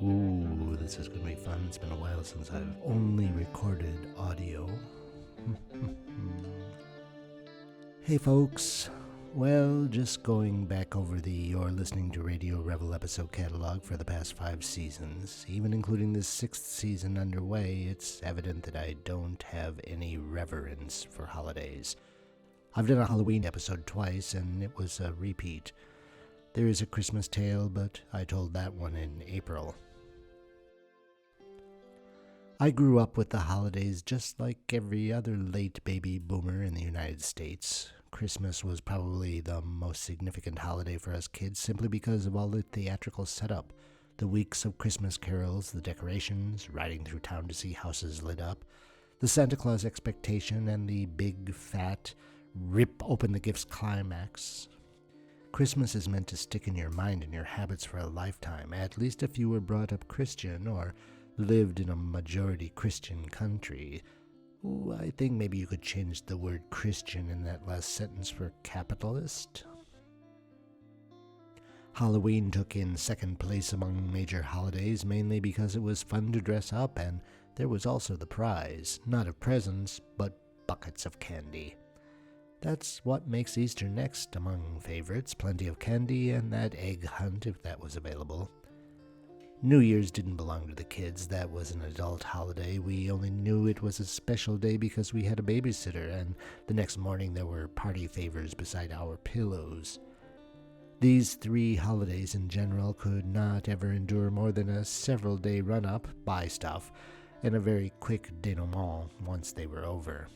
Ooh, this is going to be fun. It's been a while since I've only recorded audio. Hey folks, well, just going back over the You're Listening to Radio Revel episode catalog for the past 5 seasons, even including this 6th season underway, it's evident that I don't have any reverence for holidays. I've done a Halloween episode twice, and it was a repeat. There is a Christmas Tale, but I told that one in April. I grew up with the holidays just like every other late baby boomer in the United States. Christmas was probably the most significant holiday for us kids simply because of all the theatrical setup. The weeks of Christmas carols, the decorations, riding through town to see houses lit up, the Santa Claus expectation, and the big, fat, rip open the gifts climax. Christmas is meant to stick in your mind and your habits for a lifetime, at least if you were brought up Christian or lived in a majority Christian country. Ooh, I think maybe you could change the word Christian in that last sentence for capitalist. Halloween took in second place among major holidays, mainly because it was fun to dress up, and there was also the prize, not of presents, but buckets of candy. That's what makes Easter next among favorites, plenty of candy and that egg hunt if that was available. New Year's didn't belong to the kids. That was an adult holiday. We only knew it was a special day because we had a babysitter, and the next morning there were party favors beside our pillows. These 3 holidays in general could not ever endure more than a several-day run-up, buy stuff, and a very quick denouement once they were over.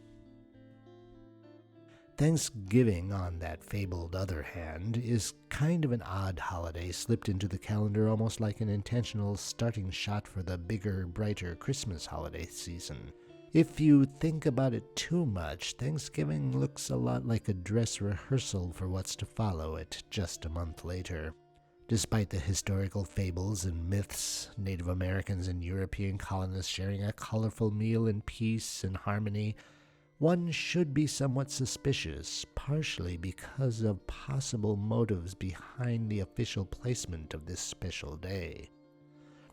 Thanksgiving, on that fabled other hand, is kind of an odd holiday slipped into the calendar almost like an intentional starting shot for the bigger, brighter Christmas holiday season. If you think about it too much, Thanksgiving looks a lot like a dress rehearsal for what's to follow it just a month later. Despite the historical fables and myths, Native Americans and European colonists sharing a colorful meal in peace and harmony, one should be somewhat suspicious, partially because of possible motives behind the official placement of this special day.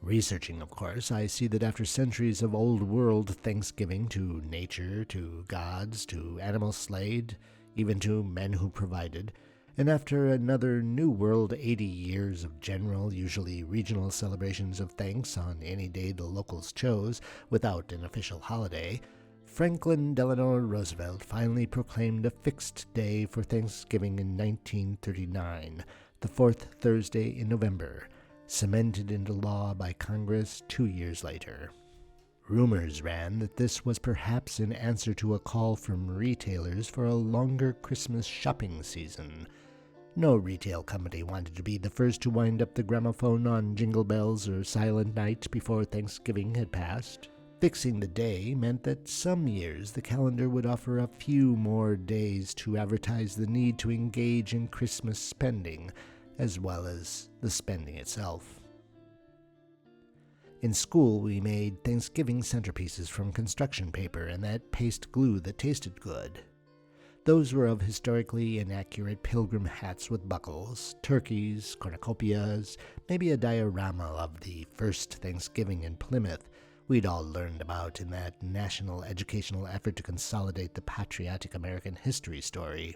Researching, of course, I see that after centuries of old world thanksgiving to nature, to gods, to animals slayed, even to men who provided, and after another new world 80 years of general, usually regional celebrations of thanks on any day the locals chose, without an official holiday, Franklin Delano Roosevelt finally proclaimed a fixed day for Thanksgiving in 1939, the 4th Thursday in November, cemented into law by Congress 2 years later. Rumors ran that this was perhaps in answer to a call from retailers for a longer Christmas shopping season. No retail company wanted to be the first to wind up the gramophone on Jingle Bells or Silent Night before Thanksgiving had passed. Fixing the day meant that some years the calendar would offer a few more days to advertise the need to engage in Christmas spending, as well as the spending itself. In school, we made Thanksgiving centerpieces from construction paper and that paste glue that tasted good. Those were of historically inaccurate pilgrim hats with buckles, turkeys, cornucopias, maybe a diorama of the first Thanksgiving in Plymouth, we'd all learned about in that national educational effort to consolidate the patriotic American history story.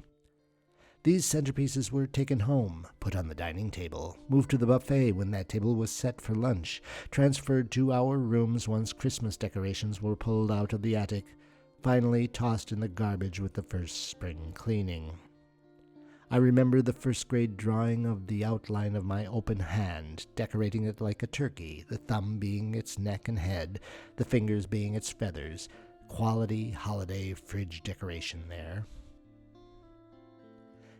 These centerpieces were taken home, put on the dining table, moved to the buffet when that table was set for lunch, transferred to our rooms once Christmas decorations were pulled out of the attic, finally tossed in the garbage with the first spring cleaning. I remember the first grade drawing of the outline of my open hand, decorating it like a turkey, the thumb being its neck and head, the fingers being its feathers. Quality holiday fridge decoration there.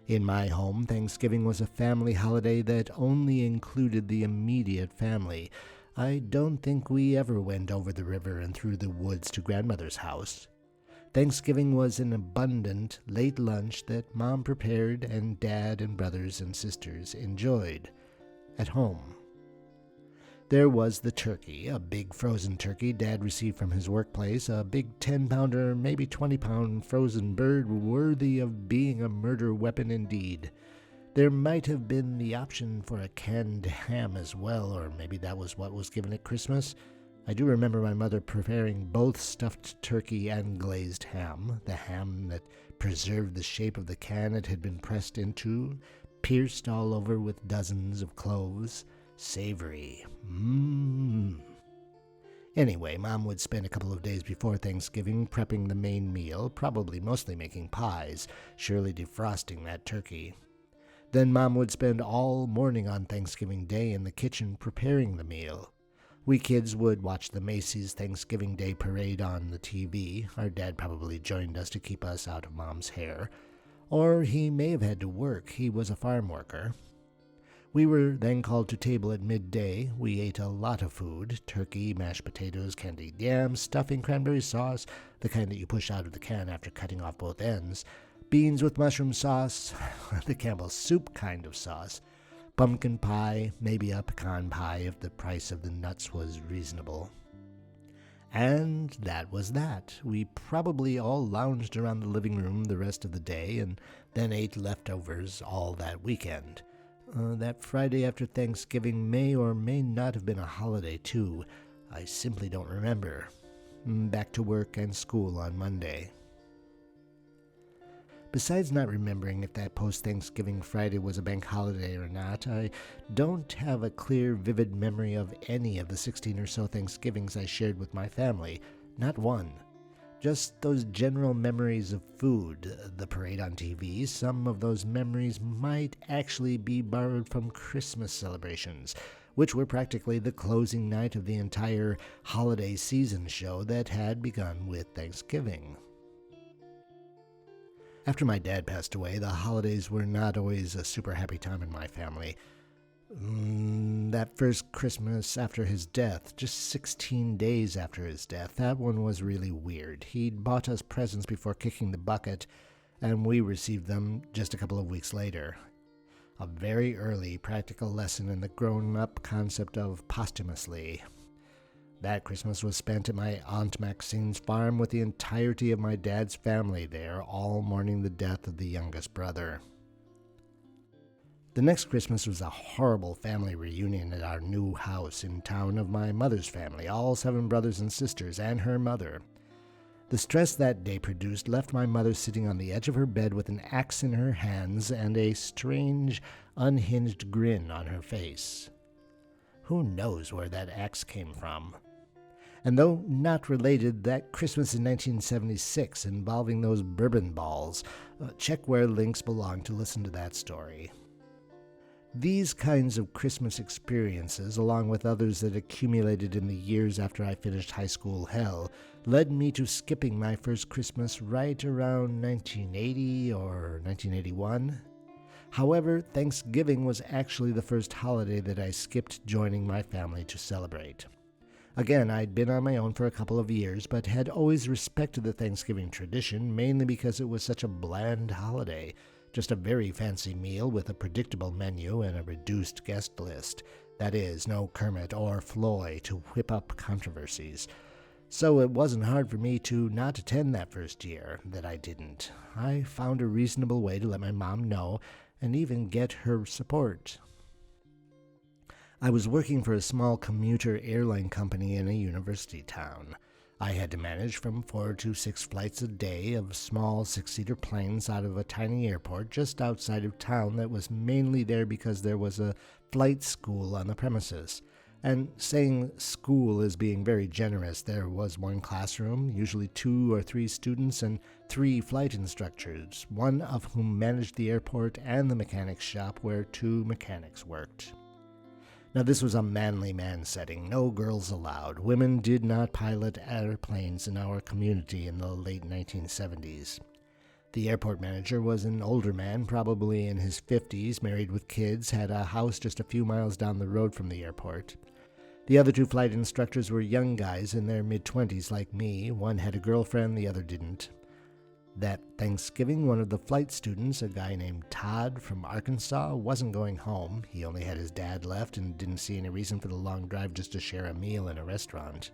In my home, Thanksgiving was a family holiday that only included the immediate family. I don't think we ever went over the river and through the woods to grandmother's house. Thanksgiving was an abundant late lunch that Mom prepared and Dad and brothers and sisters enjoyed at home. There was the turkey, a big frozen turkey Dad received from his workplace, a big 10-pounder, maybe 20-pound frozen bird worthy of being a murder weapon indeed. There might have been the option for a canned ham as well, or maybe that was what was given at Christmas. I do remember my mother preparing both stuffed turkey and glazed ham, the ham that preserved the shape of the can it had been pressed into, pierced all over with dozens of cloves. Savory. Anyway, Mom would spend a couple of days before Thanksgiving prepping the main meal, probably mostly making pies, surely defrosting that turkey. Then Mom would spend all morning on Thanksgiving Day in the kitchen preparing the meal. We kids would watch the Macy's Thanksgiving Day Parade on the TV. Our dad probably joined us to keep us out of Mom's hair. Or he may have had to work. He was a farm worker. We were then called to table at midday. We ate a lot of food: turkey, mashed potatoes, candied yams, stuffing, cranberry sauce, the kind that you push out of the can after cutting off both ends, beans with mushroom sauce, the Campbell's soup kind of sauce, pumpkin pie, maybe a pecan pie if the price of the nuts was reasonable. And that was that. We probably all lounged around the living room the rest of the day and then ate leftovers all that weekend. That Friday after Thanksgiving may or may not have been a holiday, too. I simply don't remember. Back to work and school on Monday. Besides not remembering if that post-Thanksgiving Friday was a bank holiday or not, I don't have a clear, vivid memory of any of the 16 or so Thanksgivings I shared with my family. Not one. Just those general memories of food, the parade on TV. Some of those memories might actually be borrowed from Christmas celebrations, which were practically the closing night of the entire holiday season show that had begun with Thanksgiving. After my dad passed away, the holidays were not always a super happy time in my family. That first Christmas after his death, just 16 days after his death, that one was really weird. He'd bought us presents before kicking the bucket, and we received them just a couple of weeks later. A very early practical lesson in the grown-up concept of posthumously. That Christmas was spent at my Aunt Maxine's farm with the entirety of my dad's family there, all mourning the death of the youngest brother. The next Christmas was a horrible family reunion at our new house in town of my mother's family, all 7 brothers and sisters, and her mother. The stress that day produced left my mother sitting on the edge of her bed with an axe in her hands and a strange, unhinged grin on her face. Who knows where that axe came from? And though not related, that Christmas in 1976 involving those bourbon balls, check where links belong to listen to that story. These kinds of Christmas experiences, along with others that accumulated in the years after I finished high school hell, led me to skipping my first Christmas right around 1980 or 1981. However, Thanksgiving was actually the first holiday that I skipped joining my family to celebrate. Again, I'd been on my own for a couple of years, but had always respected the Thanksgiving tradition, mainly because it was such a bland holiday. Just a very fancy meal with a predictable menu and a reduced guest list. That is, no Kermit or Floy to whip up controversies. So it wasn't hard for me to not attend that first year that I didn't. I found a reasonable way to let my mom know and even get her support. I was working for a small commuter airline company in a university town. I had to manage from 4 to 6 flights a day of small 6-seater planes out of a tiny airport just outside of town that was mainly there because there was a flight school on the premises. And saying school is being very generous, there was 1 classroom, usually 2 or 3 students, and 3 flight instructors, one of whom managed the airport and the mechanics shop where 2 mechanics worked. Now, this was a manly man setting, no girls allowed. Women did not pilot airplanes in our community in the late 1970s. The airport manager was an older man, probably in his 50s, married with kids, had a house just a few miles down the road from the airport. The other 2 flight instructors were young guys in their mid-20s like me. One had a girlfriend, the other didn't. That Thanksgiving, one of the flight students, a guy named Todd from Arkansas, wasn't going home. He only had his dad left and didn't see any reason for the long drive just to share a meal in a restaurant.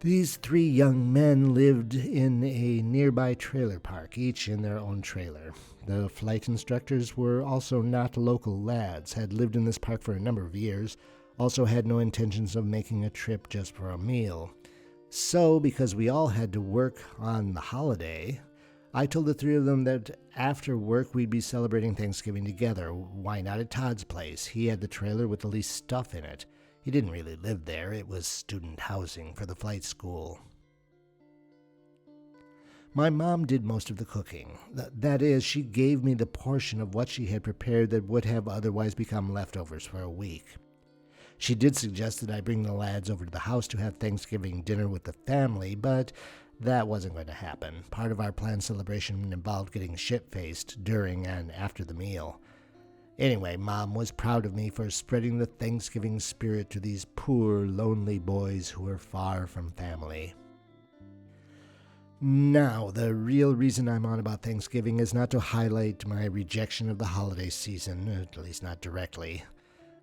These 3 young men lived in a nearby trailer park, each in their own trailer. The flight instructors were also not local lads, had lived in this park for a number of years, also had no intentions of making a trip just for a meal. So, because we all had to work on the holiday, I told the 3 of them that after work we'd be celebrating Thanksgiving together. Why not at Todd's place? He had the trailer with the least stuff in it. He didn't really live there. It was student housing for the flight school. My mom did most of the cooking. That is, she gave me the portion of what she had prepared that would have otherwise become leftovers for a week. She did suggest that I bring the lads over to the house to have Thanksgiving dinner with the family, but that wasn't going to happen. Part of our planned celebration involved getting shit-faced during and after the meal. Anyway, Mom was proud of me for spreading the Thanksgiving spirit to these poor, lonely boys who were far from family. Now, the real reason I'm on about Thanksgiving is not to highlight my rejection of the holiday season, at least not directly.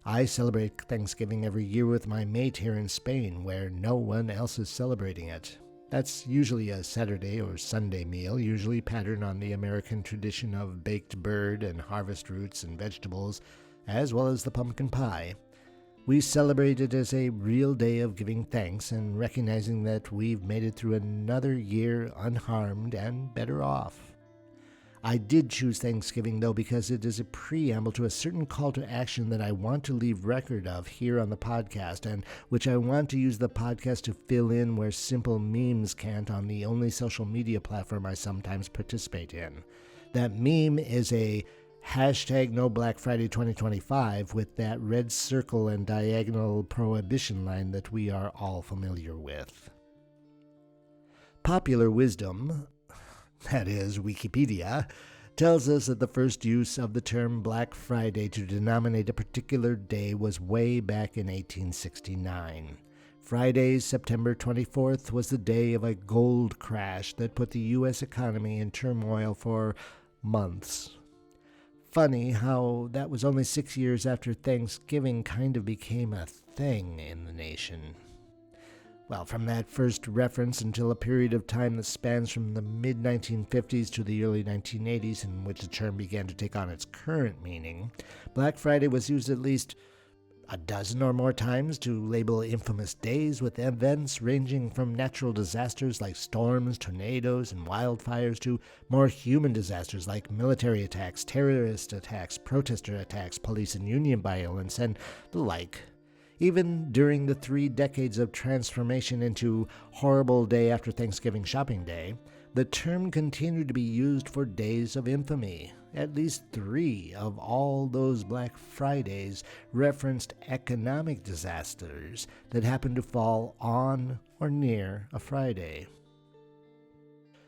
I celebrate Thanksgiving every year with my mate here in Spain, where no one else is celebrating it. That's usually a Saturday or Sunday meal, usually patterned on the American tradition of baked bird and harvest roots and vegetables, as well as the pumpkin pie. We celebrate it as a real day of giving thanks and recognizing that we've made it through another year unharmed and better off. I did choose Thanksgiving, though, because it is a preamble to a certain call to action that I want to leave record of here on the podcast, and which I want to use the podcast to fill in where simple memes can't on the only social media platform I sometimes participate in. That meme is a hashtag No Black Friday 2025 with that red circle and diagonal prohibition line that we are all familiar with. Popular wisdom, that is, Wikipedia, tells us that the first use of the term Black Friday to denominate a particular day was way back in 1869. Friday, September 24th, was the day of a gold crash that put the U.S. economy in turmoil for months. Funny how that was only 6 years after Thanksgiving kind of became a thing in the nation. Well, from that first reference until a period of time that spans from the mid-1950s to the early 1980s, in which the term began to take on its current meaning, Black Friday was used at least a dozen or more times to label infamous days with events ranging from natural disasters like storms, tornadoes, and wildfires to more human disasters like military attacks, terrorist attacks, protester attacks, police and union violence, and the like. Even during the 3 decades of transformation into horrible day after Thanksgiving shopping day, the term continued to be used for days of infamy. At least 3 of all those Black Fridays referenced economic disasters that happened to fall on or near a Friday.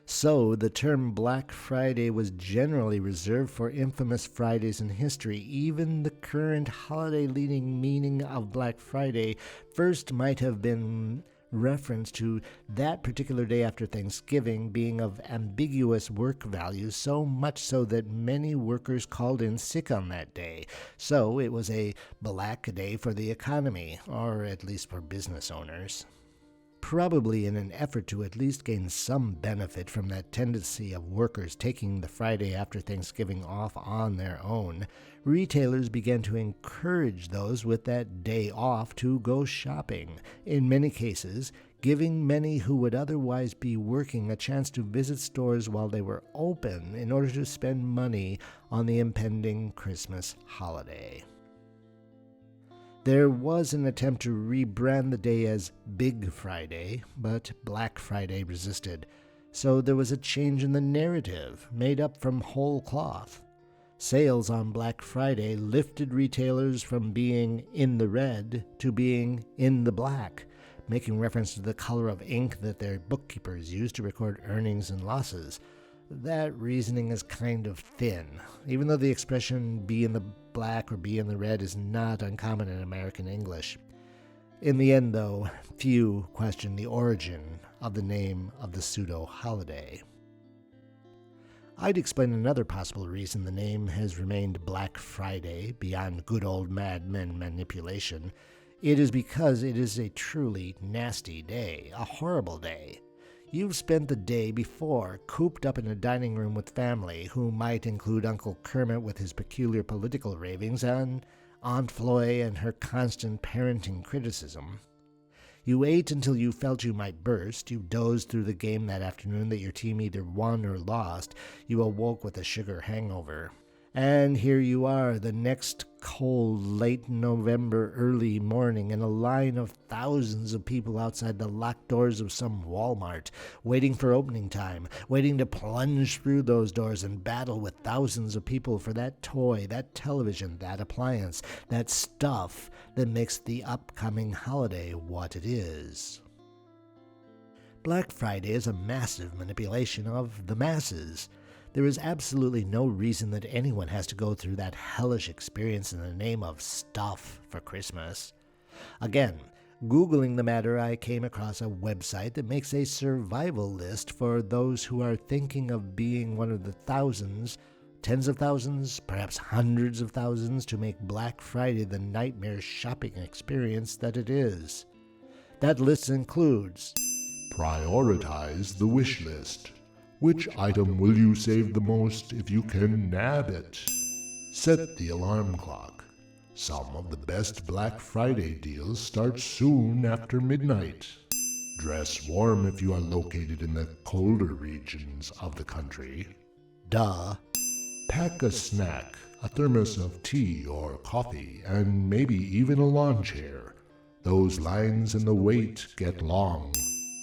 So, the term Black Friday was generally reserved for infamous Fridays in history. Even the current holiday-leading meaning of Black Friday first might have been reference to that particular day after Thanksgiving being of ambiguous work value, so much so that many workers called in sick on that day. So, it was a black day for the economy, or at least for business owners. Probably in an effort to at least gain some benefit from that tendency of workers taking the Friday after Thanksgiving off on their own, retailers began to encourage those with that day off to go shopping, in many cases giving many who would otherwise be working a chance to visit stores while they were open in order to spend money on the impending Christmas holiday. There was an attempt to rebrand the day as Big Friday, but Black Friday resisted, so there was a change in the narrative, made up from whole cloth. Sales on Black Friday lifted retailers from being in the red to being in the black, making reference to the color of ink that their bookkeepers used to record earnings and losses. That reasoning is kind of thin, even though the expression be in the black or be in the red is not uncommon in American English. In the end, though, few question the origin of the name of the pseudo-holiday. I'd explain another possible reason the name has remained Black Friday beyond good old madmen manipulation. It is because it is a truly nasty day, a horrible day. You've spent the day before cooped up in a dining room with family, who might include Uncle Kermit with his peculiar political ravings and Aunt Floy and her constant parenting criticism. You ate until you felt you might burst. You dozed through the game that afternoon that your team either won or lost. You awoke with a sugar hangover. And here you are, the next cold, late November early morning, in a line of thousands of people outside the locked doors of some Walmart, waiting for opening time, waiting to plunge through those doors and battle with thousands of people for that toy, that television, that appliance, that stuff that makes the upcoming holiday what it is. Black Friday is a massive manipulation of the masses. There is absolutely no reason that anyone has to go through that hellish experience in the name of stuff for Christmas. Again, Googling the matter, I came across a website that makes a survival list for those who are thinking of being one of the thousands, tens of thousands, perhaps hundreds of thousands, to make Black Friday the nightmare shopping experience that it is. That list includes: prioritize the wish list. Which item will you save the most if you can nab it? Set the alarm clock. Some of the best Black Friday deals start soon after midnight. Dress warm if you are located in the colder regions of the country. Duh. Pack a snack, a thermos of tea or coffee, and maybe even a lawn chair. Those lines and the wait get long.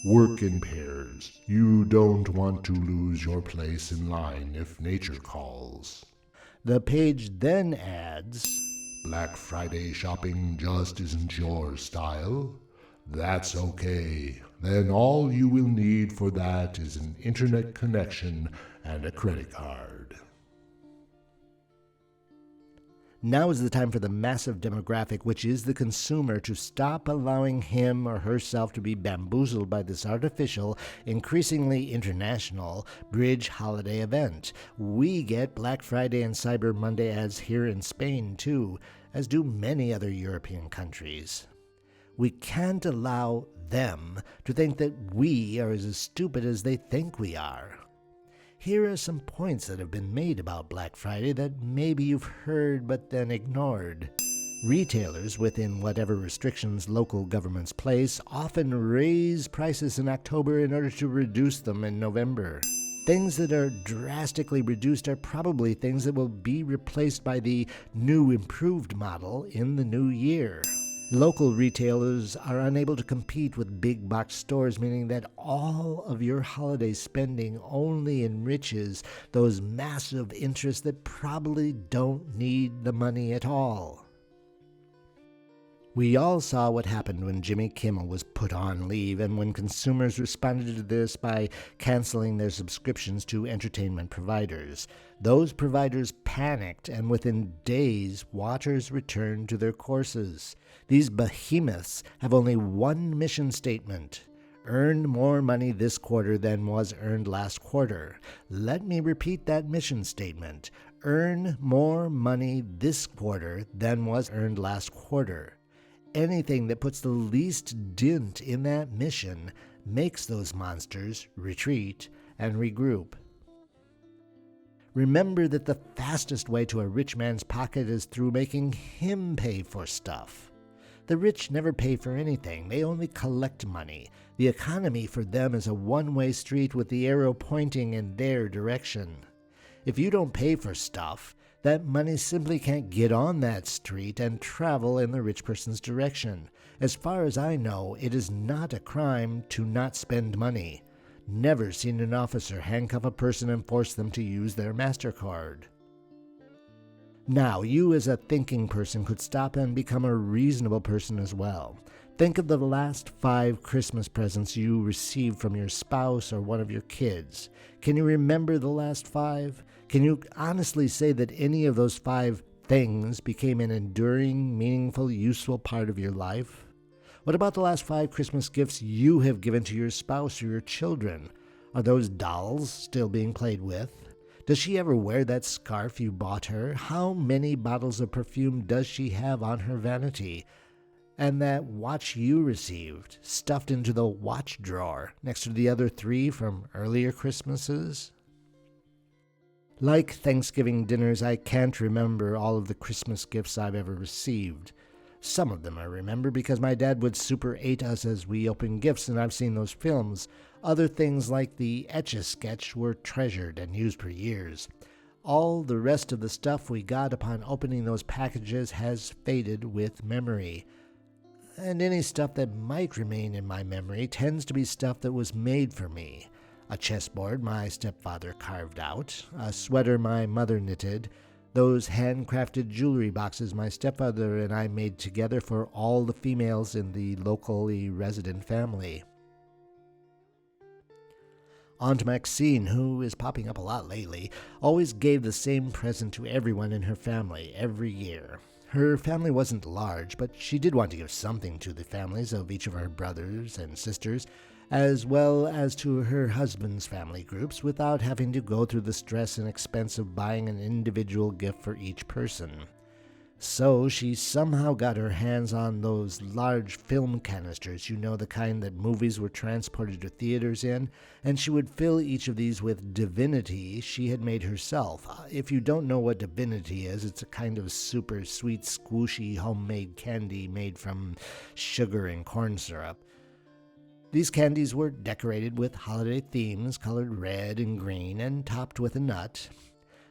Work in pairs. You don't want to lose your place in line if nature calls. The page then adds: Black Friday shopping just isn't your style? That's okay. Then all you will need for that is an internet connection and a credit card. Now is the time for the massive demographic, which is the consumer, to stop allowing him or herself to be bamboozled by this artificial, increasingly international, bridge holiday event. We get Black Friday and Cyber Monday ads here in Spain too, as do many other European countries. We can't allow them to think that we are as stupid as they think we are. Here are some points that have been made about Black Friday that maybe you've heard but then ignored. Retailers, within whatever restrictions local governments place, often raise prices in October in order to reduce them in November. Things that are drastically reduced are probably things that will be replaced by the new improved model in the new year. Local retailers are unable to compete with big box stores, meaning that all of your holiday spending only enriches those massive interests that probably don't need the money at all. We all saw what happened when Jimmy Kimmel was put on leave, and when consumers responded to this by canceling their subscriptions to entertainment providers. Those providers panicked, and within days, watchers returned to their courses. These behemoths have only one mission statement: earn more money this quarter than was earned last quarter. Let me repeat that mission statement: earn more money this quarter than was earned last quarter. Anything that puts the least dent in that mission makes those monsters retreat and regroup. Remember that the fastest way to a rich man's pocket is through making him pay for stuff. The rich never pay for anything. They only collect money. The economy for them is a one-way street with the arrow pointing in their direction. If you don't pay for stuff, that money simply can't get on that street and travel in the rich person's direction. As far as I know, it is not a crime to not spend money. Never seen an officer handcuff a person and force them to use their MasterCard. Now, you as a thinking person could stop and become a reasonable person as well. Think of the last 5 Christmas presents you received from your spouse or one of your kids. Can you remember the last 5? Can you honestly say that any of those 5 things became an enduring, meaningful, useful part of your life? What about the last 5 Christmas gifts you have given to your spouse or your children? Are those dolls still being played with? Does she ever wear that scarf you bought her? How many bottles of perfume does she have on her vanity? And that watch you received, stuffed into the watch drawer next to the other 3 from earlier Christmases? Like Thanksgiving dinners, I can't remember all of the Christmas gifts I've ever received. Some of them I remember because my dad would Super 8 us as we opened gifts, and I've seen those films. Other things like the Etch-a-Sketch were treasured and used for years. All the rest of the stuff we got upon opening those packages has faded with memory. And any stuff that might remain in my memory tends to be stuff that was made for me. A chessboard my stepfather carved out, a sweater my mother knitted, those handcrafted jewelry boxes my stepfather and I made together for all the females in the locally resident family. Aunt Maxine, who is popping up a lot lately, always gave the same present to everyone in her family every year. Her family wasn't large, but she did want to give something to the families of each of her brothers and sisters, as well as to her husband's family groups, without having to go through the stress and expense of buying an individual gift for each person. So she somehow got her hands on those large film canisters, the kind that movies were transported to theaters in, and she would fill each of these with divinity she had made herself. If you don't know what divinity is, it's a kind of super sweet, squishy homemade candy made from sugar and corn syrup. These candies were decorated with holiday themes colored red and green and topped with a nut.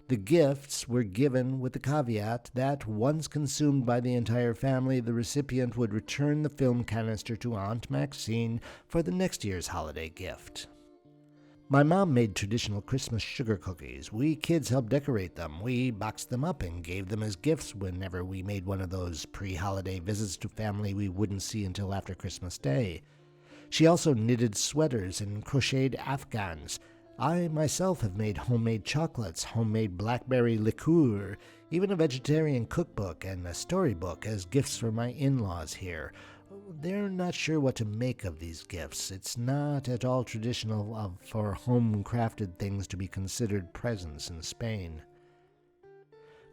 The gifts were given with the caveat that once consumed by the entire family, the recipient would return the film canister to Aunt Maxine for the next year's holiday gift. My mom made traditional Christmas sugar cookies. We kids helped decorate them. We boxed them up and gave them as gifts whenever we made one of those pre-holiday visits to family we wouldn't see until after Christmas Day. She also knitted sweaters and crocheted afghans. I myself have made homemade chocolates, homemade blackberry liqueur, even a vegetarian cookbook and a storybook as gifts for my in-laws here. They're not sure what to make of these gifts. It's not at all traditional for home-crafted things to be considered presents in Spain.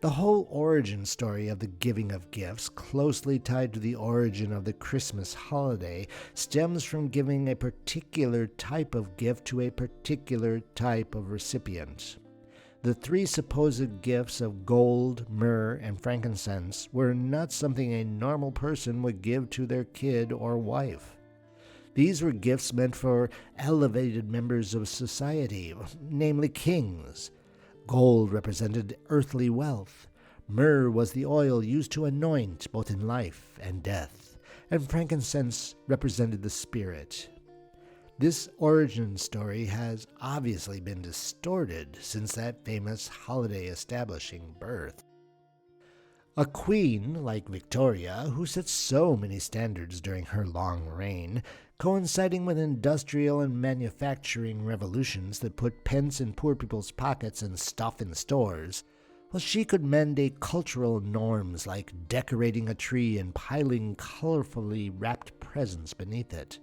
The whole origin story of the giving of gifts, closely tied to the origin of the Christmas holiday, stems from giving a particular type of gift to a particular type of recipient. The 3 supposed gifts of gold, myrrh, and frankincense were not something a normal person would give to their kid or wife. These were gifts meant for elevated members of society, namely kings. Gold represented earthly wealth. Myrrh was the oil used to anoint both in life and death, and frankincense represented the spirit. This origin story has obviously been distorted since that famous holiday establishing birth. A queen like Victoria, who set so many standards during her long reign, coinciding with industrial and manufacturing revolutions that put pence in poor people's pockets and stuff in stores, well, she could mandate cultural norms like decorating a tree and piling colorfully wrapped presents beneath it.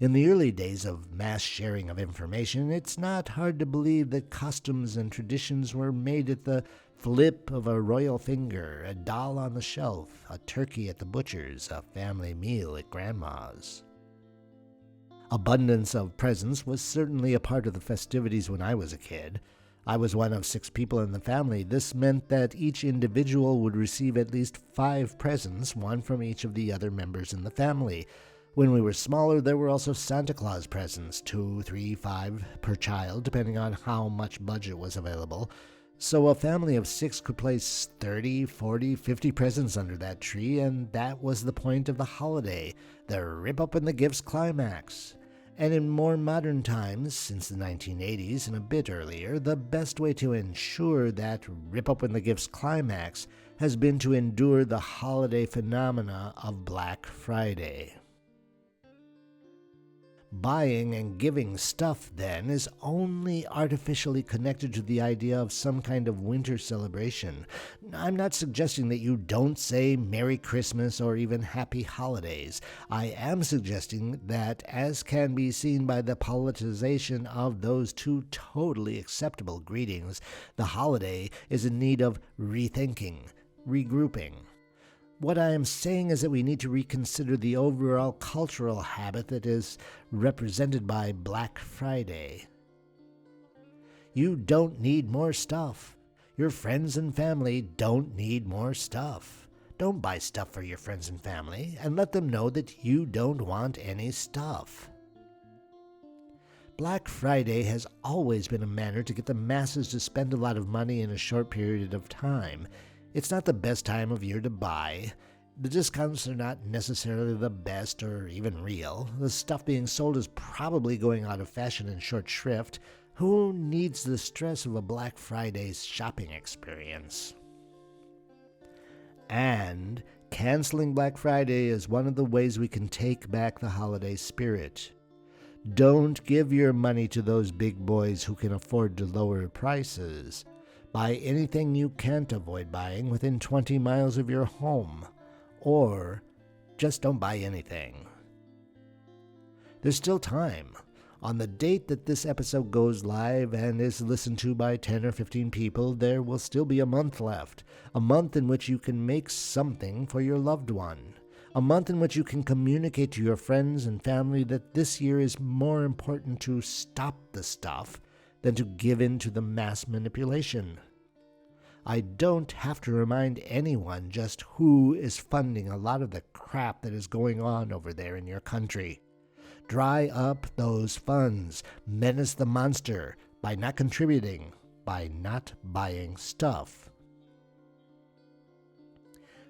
In the early days of mass sharing of information, it's not hard to believe that customs and traditions were made at the flip of a royal finger, a doll on the shelf, a turkey at the butcher's, a family meal at grandma's. Abundance of presents was certainly a part of the festivities when I was a kid. I was one of 6 people in the family. This meant that each individual would receive at least 5 presents, one from each of the other members in the family. When we were smaller, there were also Santa Claus presents, 2, 3, 5 per child, depending on how much budget was available. So a family of 6 could place 30, 40, 50 presents under that tree, and that was the point of the holiday, the rip-up-in-the-gifts climax. And in more modern times, since the 1980s and a bit earlier, the best way to ensure that rip-up-in-the-gifts climax has been to endure the holiday phenomena of Black Friday. Buying and giving stuff, then, is only artificially connected to the idea of some kind of winter celebration. I'm not suggesting that you don't say Merry Christmas or even Happy Holidays. I am suggesting that, as can be seen by the politicization of those two totally acceptable greetings, the holiday is in need of rethinking, regrouping. What I am saying is that we need to reconsider the overall cultural habit that is represented by Black Friday. You don't need more stuff. Your friends and family don't need more stuff. Don't buy stuff for your friends and family, and let them know that you don't want any stuff. Black Friday has always been a manner to get the masses to spend a lot of money in a short period of time. It's not the best time of year to buy. The discounts are not necessarily the best or even real. The stuff being sold is probably going out of fashion in short shrift. Who needs the stress of a Black Friday shopping experience? And canceling Black Friday is one of the ways we can take back the holiday spirit. Don't give your money to those big boys who can afford to lower prices. Buy anything you can't avoid buying within 20 miles of your home. Or just don't buy anything. There's still time. On the date that this episode goes live and is listened to by 10 or 15 people, there will still be a month left. A month in which you can make something for your loved one. A month in which you can communicate to your friends and family that this year is more important to stop the stuff than to give in to the mass manipulation. I don't have to remind anyone just who is funding a lot of the crap that is going on over there in your country. Dry up those funds, menace the monster by not contributing, by not buying stuff.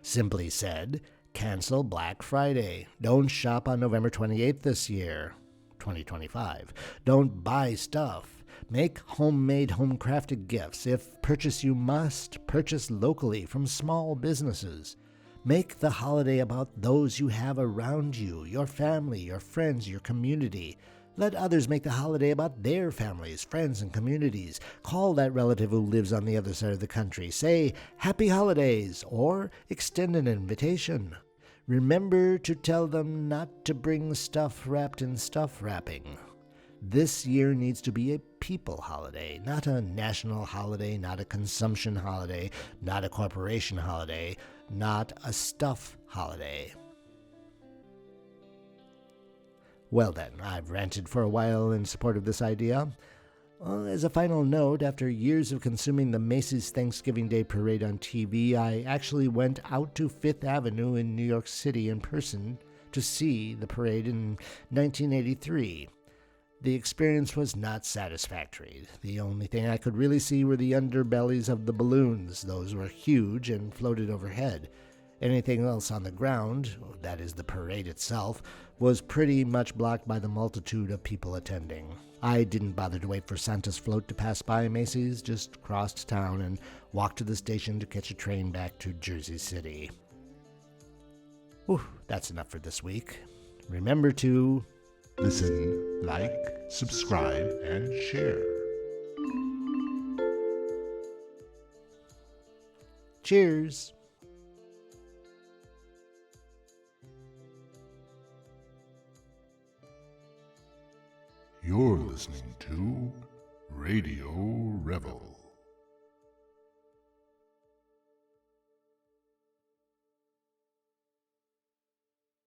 Simply said, cancel Black Friday. Don't shop on November 28th this year, 2025. Don't buy stuff. Make homemade, home-crafted gifts. If purchase you must, purchase locally from small businesses. Make the holiday about those you have around you, your family, your friends, your community. Let others make the holiday about their families, friends, and communities. Call that relative who lives on the other side of the country. Say, Happy Holidays, or extend an invitation. Remember to tell them not to bring stuff wrapped in stuff wrapping. This year needs to be a people holiday, not a national holiday, not a consumption holiday, not a corporation holiday, not a stuff holiday. Well then, I've ranted for a while in support of this idea. As a final note, after years of consuming the Macy's Thanksgiving Day Parade on TV, I actually went out to Fifth Avenue in New York City in person to see the parade in 1983. The experience was not satisfactory. The only thing I could really see were the underbellies of the balloons. Those were huge and floated overhead. Anything else on the ground, that is the parade itself, was pretty much blocked by the multitude of people attending. I didn't bother to wait for Santa's float to pass by Macy's, just crossed town and walked to the station to catch a train back to Jersey City. Whew, that's enough for this week. Remember to listen, like, subscribe, and share. Cheers! You're listening to Radio Rebel.